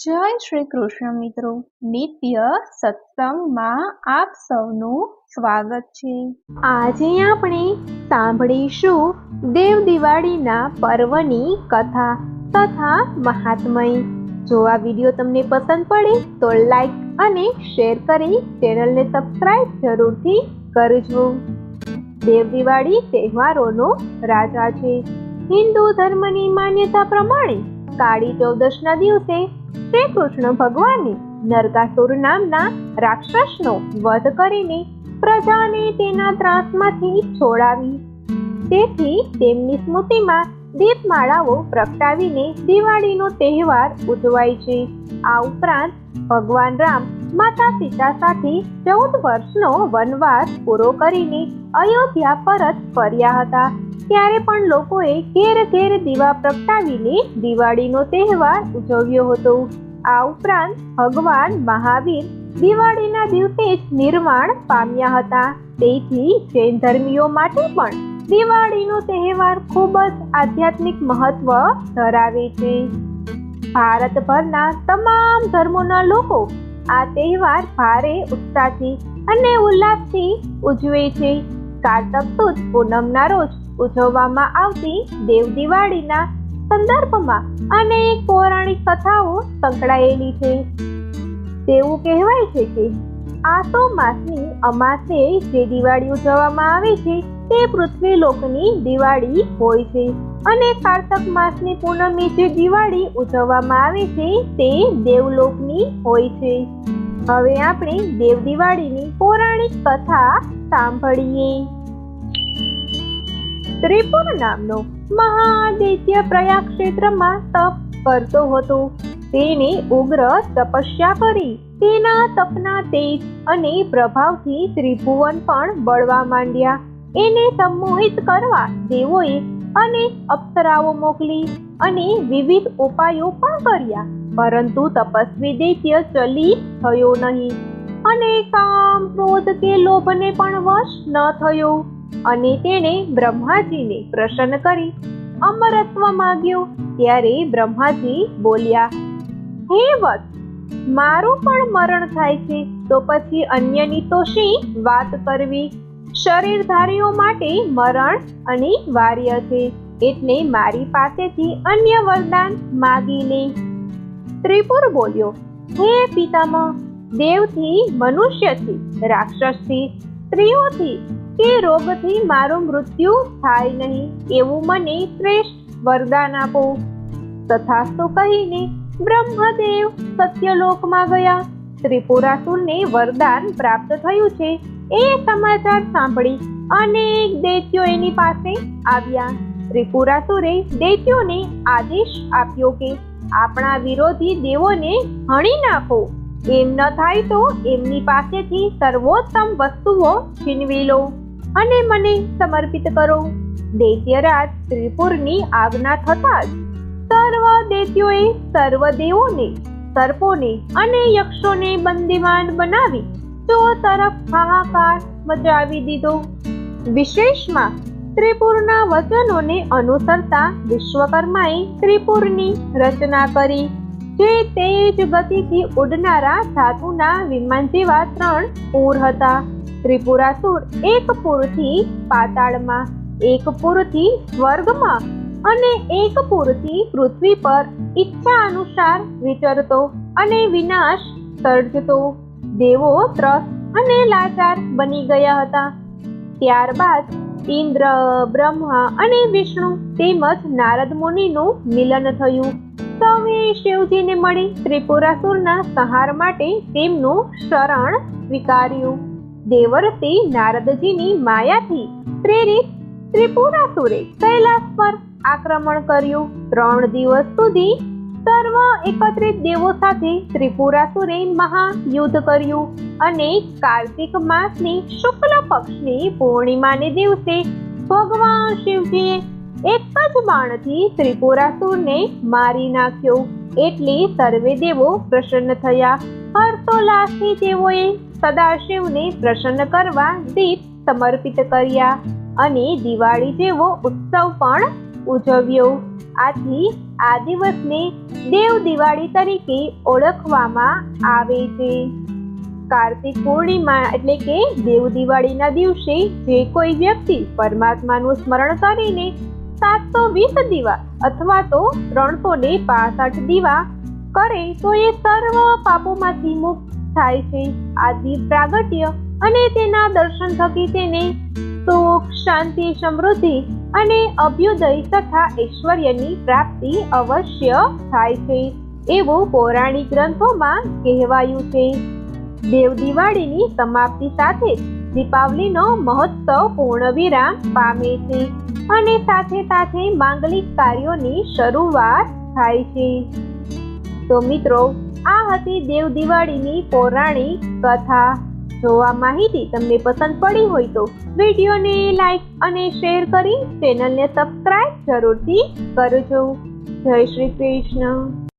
જય શ્રી કૃષ્ણ મિત્રો, નિત્ય સત્સંગમાં આપ સૌનું સ્વાગત છે। આજે આપણે સાંભળીશું દેવ દિવાળીના પર્વની કથા તથા મહાત્મય। જો આ વિડીયો તમને પસંદ પડે તો લાઈક અને શેર કરી ચેનલને સબસ્ક્રાઇબ જરૂરથી કરજો। દેવ દિવાળી તહેવારોનો રાજા છે। હિન્દુ ધર્મની માન્યતા પ્રમાણે કાળી ચૌદશના દિવસે શ્રી કૃષ્ણ ભગવાને નરકાસુર નામના રાક્ષસનો વધ કરીને પ્રજાને તેના ત્રાસમાંથી છોડાવી। તેથી તેમની સ્મૃતિમાં દીપમાળાઓ પ્રગટાવીને દિવાળીનો તહેવાર ઉજવાય છે। આ ઉપરાંત ભગવાન રામ માતા સીતા સાથે 14 વર્ષનો વનવાસ પૂરો કરીને અયોધ્યા પરત ફર્યા હતા। ત્યારે પણ લોકોએ ઘેર ઘેર દીવા પ્રગટાવીને દિવાળીનો તહેવાર ઉજવ્યો હતો। આ ઉપરાંત ભગવાન મહાવીર દિવાળીના દિવસે જ નિર્વાણ પામ્યા હતા। તેથી જૈન ધર્મીઓ માટે પણ દિવાળીનો તહેવાર ખૂબ જ આધ્યાત્મિક મહત્વ ધરાવે છે। ભારતભરના તમામ ધર્મોના લોકો આ તહેવાર ભારે ઉત્સાહથી અને ઉલ્લાસથી ઉજવે છે। કારતક સુદ પૂનમના રોજ ઉજવવામાં આવતી દેવ દિવાળીના સંદર્ભમાં અનેક પૌરાણિક કથાઓ સંકળાયેલી છે। તેવું કહેવાય છે કે આસો માસની અમાસે જે દિવાળી ઉજવવામાં આવે છે તે પૃથ્વી લોકની દિવાળી હોય છે અને કારતક માસની પૂનમે જે દિવાળી ઉજવવામાં આવે છે તે દેવલોકની હોય છે। હવે આપણે દેવ દિવાળીની પૌરાણિક કથા સાંભળીએ। ત્રિપુર નામનો મહાદૈત્ય પ્રયાગ ક્ષેત્રમાં તપ કરતો હતો। તેને ઉગ્ર તપસ્યા કરી તેના તપના તેજ અને પ્રભાવથી ત્રિભુવન પણ બળવા માંડ્યા। એને સંમોહિત કરવા દેવોએ અનેક અપ્સરાઓ મોકલી અને વિવિધ ઉપાયો પણ કર્યા, પરંતુ તપસ્વી દૈત્ય ચલિત થયો નહીં અને કામ ક્રોધ કે લોભને પણ વશ ન થયો અને તેણે બ્રહ્માજીને પ્રસન્ન કરી અમરત્વ માંગ્યો। ત્યારે બ્રહ્માજી બોલ્યા, હે વત્સ, મારું પણ મરણ થાય છે તો પછી અન્યની તો શી વાત કરવી? શરીરધારીઓ માટે મરણ અનિવાર્ય છે, એટલે મારી પાસેથી અન્ય વરદાન માગી લે। ત્રિપુર બોલ્યો, હે પિતામહ, દેવથી, મનુષ્યથી, રાક્ષસથી, સ્ત્રીઓથી કે રોગથી મારું મૃત્યુ થાય નહીં એવું મને શ્રેષ્ઠ વરદાન આપો। તથાસ્તુ કહીને બ્રહ્મદેવ સત્યલોકમાં ગયા। ત્રિપુરાસુરને વરદાન પ્રાપ્ત થયું છે એ સમાચાર સાંભળી અનેક દૈત્યો એની પાસે આવ્યા। ત્રિપુરાસુરે દૈત્યોને આદેશ આપ્યો કે આપણા વિરોધી દેવોને હણી નાખો, એમ ન થાય તો એમની પાસેથી સર્વોત્તમ વસ્તુઓ છીનવી લો અને મને સમર્પિત કરો। દૈત્યરાજ ત્રિપુરની આજ્ઞા થતાં જ સર્વ દૈત્યોએ સર્વ દેવોને, સર્પોને અને યક્ષોને બંદીવાન બનાવી ચોતરફ હાહાકાર મચાવી દીધો। વિશેષમાં ત્રિપુરના વચનોને અનુસરતા વિશ્વકર્માએ ત્રિપુરની રચના કરી, જે તેજ ગતિથી ઉડનારા ધાતુના વિમાન જેવા 3 પુર હતા। ત્રિપુરાસુર એક પુરથી પાતાળમાં, એક પુરથી સ્વર્ગમાં અને એક પુરથી પૃથ્વી પર ઈચ્છા અનુસાર વિચરતો અને વિનાશ સર્જતો। દેવો ત્રસ્ત અને લાચાર બની ગયા હતા। ત્યારબાદ ઇન્દ્ર, બ્રહ્મા અને વિષ્ણુ તેમજ નારદ મુનિનું મિલન થયું। સૌએ શિવજીને મળી ત્રિપુરાસુરના સંહાર માટે તેમનું શરણ સ્વીકાર્યું। દેવર્ષિ નારદજીની માયાથી પ્રેરિત ત્રિપુરાસુરે કૈલાસ પર આક્રમણ કર્યું। 3 દિવસ સુધી સર્વ એકત્રિત દેવો સાથે ત્રિપુરાસુરે મહાયુદ્ધ કર્યું અને કાર્તિક માસની શુક્લ પક્ષની પૂર્ણિમાને દિવસે ભગવાન શિવજીએ એક જ બાણથી ત્રિપુરાસુરને મારી નાખ્યો। એટલે સર્વે દેવો પ્રસન્ન થયા। હર્ષોલ્લાસથી તેઓએ સદાશિવને પ્રસન્ન કરવા દીપ સમર્પિત કર્યા અને દિવાળી જેવો ઉત્સવ પણ ઉજવ્યો। આથી આ દિવસને દેવ દિવાળી તરીકે ઓળખવામાં આવે છે. કાર્તિક પૂર્ણિમા એટલે કે દેવ દિવાળીના દિવસે જે કોઈ વ્યક્તિ પરમાત્માનું સ્મરણ કરીને 720 દીવા અથવા તો 365 દીવા કરે તો એ સર્વ પાપોમાંથી મુક્ત થાય છે. આ દીપ પ્રાગટ્ય અને તેના દર્શન થકી તેને સુખ, શાંતિ, સમૃદ્ધિ અને અભ્યુદય તથા ઐશ્વર્યની પ્રાપ્તિ અવશ્ય થાય છે એવું પૌરાણિક ગ્રંથોમાં કહેવાયું છે. દેવ દિવાળીની સમાપ્તિ સાથે દીપાવલીનો મહોત્સવ પૂર્ણ વિરામ પામે છે અને સાથે સાથે માંગલિક કાર્યોની શરૂઆત થાય છે. તો મિત્રો, આ હતી દેવ દિવાળીની પૌરાણિક કથા. જો આ માહિતી તમને પસંદ પડી હોય તો વિડીયોને લાઈક અને શેર કરી ચેનલને સબસ્ક્રાઇબ જરૂરથી કરજો. જય શ્રી કૃષ્ણ.